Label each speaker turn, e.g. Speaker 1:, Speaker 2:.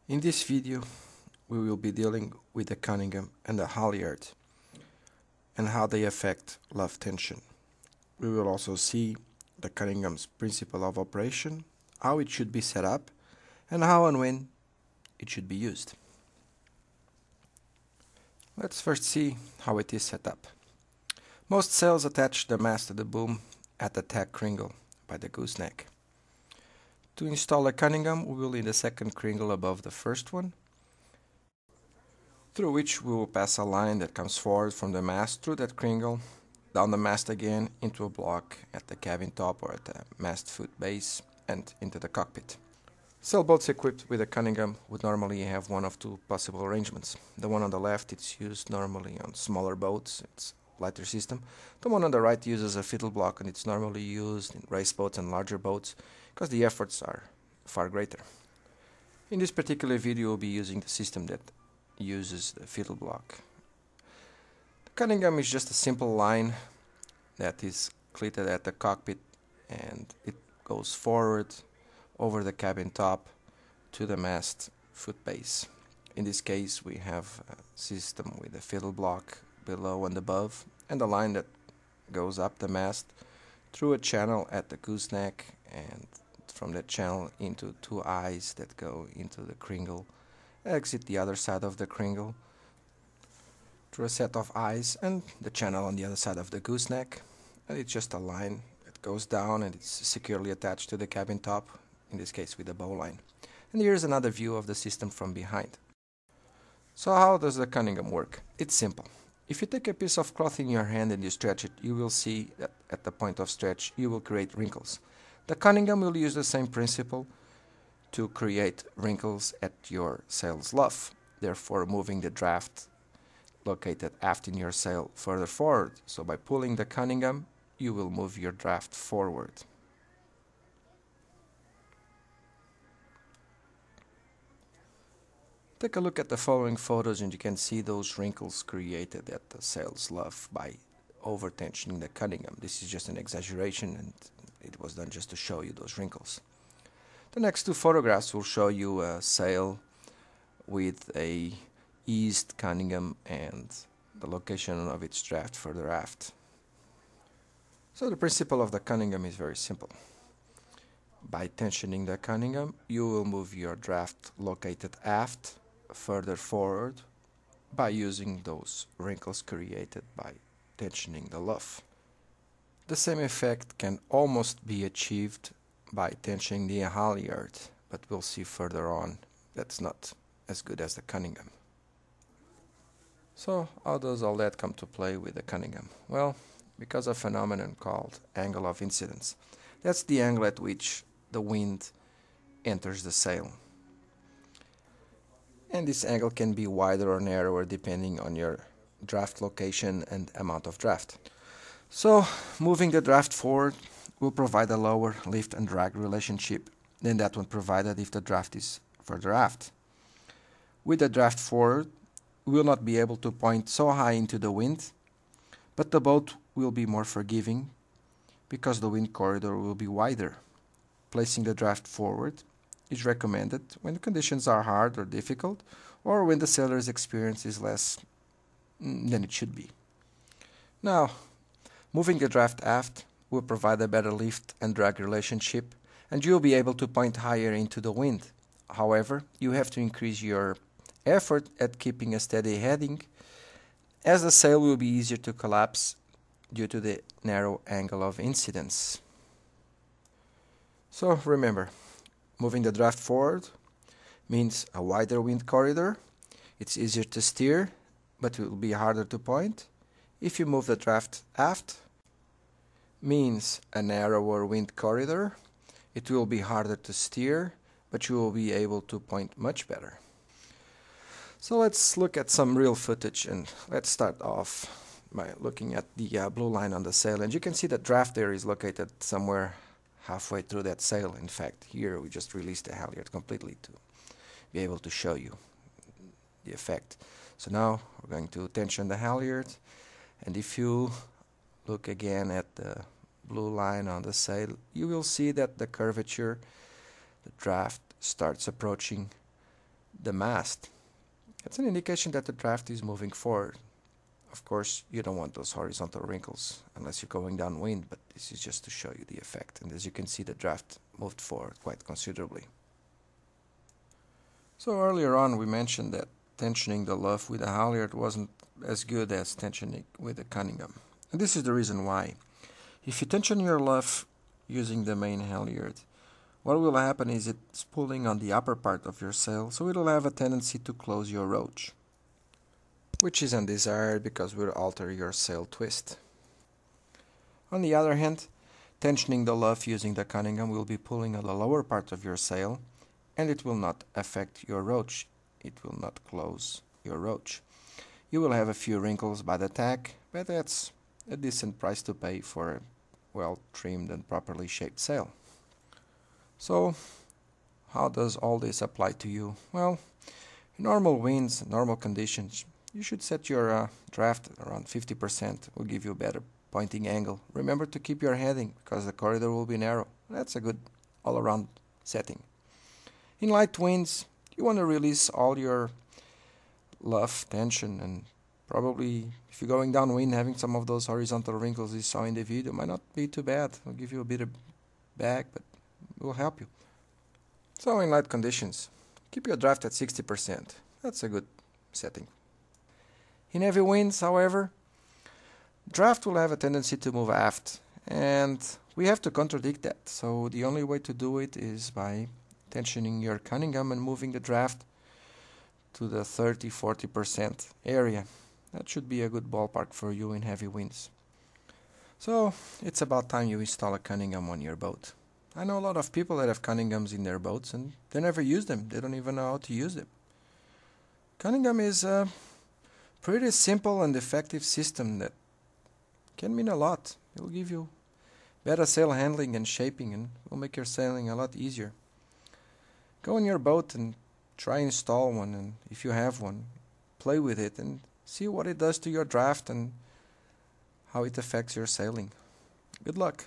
Speaker 1: In this video, we will be dealing with the Cunningham and the Halyard and how they affect Luff tension. We will also see the Cunningham's principle of operation, how it should be set up, and how and when it should be used. Let's first see how it is set up. Most sails attach the mast to the boom at the tack kringle by the gooseneck. To install a Cunningham, we will need a second kringle above the first one, through which we will pass a line that comes forward from the mast through that kringle, down the mast again into a block at the cabin top or at the mast foot base, and into the cockpit. Sailboats equipped with a Cunningham would normally have one of two possible arrangements. The one on the left, it's used normally on smaller boats, it's a lighter system. The one on the right uses a fiddle block, and it's normally used in race boats and larger boats because the efforts are far greater. In this particular video, we'll be using the system that uses the fiddle block. The Cunningham is just a simple line that is cleated at the cockpit, and it goes forward over the cabin top to the mast foot base. In this case, we have a system with a fiddle block below and above, and a line that goes up the mast through a channel at the gooseneck, and from that channel into two eyes that go into the kringle, exit the other side of the kringle through a set of eyes and the channel on the other side of the gooseneck, and it's just a line that goes down and it's securely attached to the cabin top, in this case with a bowline. And here's another view of the system from behind. So how does the Cunningham work? It's simple. If you take a piece of cloth in your hand and you stretch it, you will see that at the point of stretch you will create wrinkles. The Cunningham will use the same principle to create wrinkles at your sail's luff, therefore moving the draft located aft in your sail further forward. So by pulling the Cunningham, you will move your draft forward. Take a look at the following photos and you can see those wrinkles created at the sail's luff by over-tensioning the Cunningham. This is just an exaggeration, and it was done just to show you those wrinkles. The next two photographs will show you a sail with a eased Cunningham and the location of its draft further aft. So the principle of the Cunningham is very simple. By tensioning the Cunningham, you will move your draft located aft further forward by using those wrinkles created by tensioning the luff. The same effect can almost be achieved by tensioning the halyard, but we'll see further on that's not as good as the Cunningham. So how does all that come to play with the Cunningham? Well, because of a phenomenon called angle of incidence. That's the angle at which the wind enters the sail. And this angle can be wider or narrower depending on your draft location and amount of draft. So moving the draft forward will provide a lower lift and drag relationship than that one provided if the draft is further aft. With the draft forward, we will not be able to point so high into the wind, but the boat will be more forgiving because the wind corridor will be wider. Placing the draft forward is recommended when the conditions are hard or difficult, or when the sailor's experience is less than it should be. Now, moving the draft aft will provide a better lift and drag relationship, and you'll be able to point higher into the wind. However, you have to increase your effort at keeping a steady heading, as the sail will be easier to collapse due to the narrow angle of incidence. So remember, moving the draft forward means a wider wind corridor. It's easier to steer, but it will be harder to point. If you move the draft aft, means a narrower wind corridor. It will be harder to steer, but you will be able to point much better. So let's look at some real footage, and let's start off by looking at the blue line on the sail. And you can see that draft there is located somewhere halfway through that sail. In fact, here we just released the halyard completely to be able to show you the effect. So now we're going to tension the halyard, and if you look again at the blue line on the sail, you will see that the curvature, the draft starts approaching the mast. It's an indication that the draft is moving forward. Of course, you don't want those horizontal wrinkles unless you're going downwind, but this is just to show you the effect. And as you can see, the draft moved forward quite considerably. So earlier on we mentioned that tensioning the luff with a halyard wasn't as good as tensioning with the Cunningham. And this is the reason why. If you tension your luff using the main halyard, what will happen is it's pulling on the upper part of your sail, so it'll have a tendency to close your roach, which is undesired because it will alter your sail twist. On the other hand, tensioning the luff using the Cunningham will be pulling on the lower part of your sail, and it will not affect your roach. It will not close your roach. You will have a few wrinkles by the tack, but that's a decent price to pay for a well-trimmed and properly shaped sail. So, how does all this apply to you? Well, in normal winds, normal conditions, you should set your draft around 50%. Will give you a better pointing angle. Remember to keep your heading because the corridor will be narrow. That's a good all-around setting. In light winds, you want to release all your luff tension, and probably if you're going downwind, having some of those horizontal wrinkles you saw in the video might not be too bad. It'll give you a bit of back, but it will help you. So in light conditions, keep your draft at 60%. That's a good setting. In heavy winds, however, draft will have a tendency to move aft, and we have to contradict that. So the only way to do it is by tensioning your Cunningham and moving the draft to the 30-40% area. That should be a good ballpark for you in heavy winds. So it's about time you install a Cunningham on your boat. I know a lot of people that have Cunninghams in their boats and they never use them. They don't even know how to use them. Cunningham is a pretty simple and effective system that can mean a lot. It will give you better sail handling and shaping, and will make your sailing a lot easier. Go on your boat and try install one, and if you have one, play with it and see what it does to your draft and how it affects your sailing. Good luck!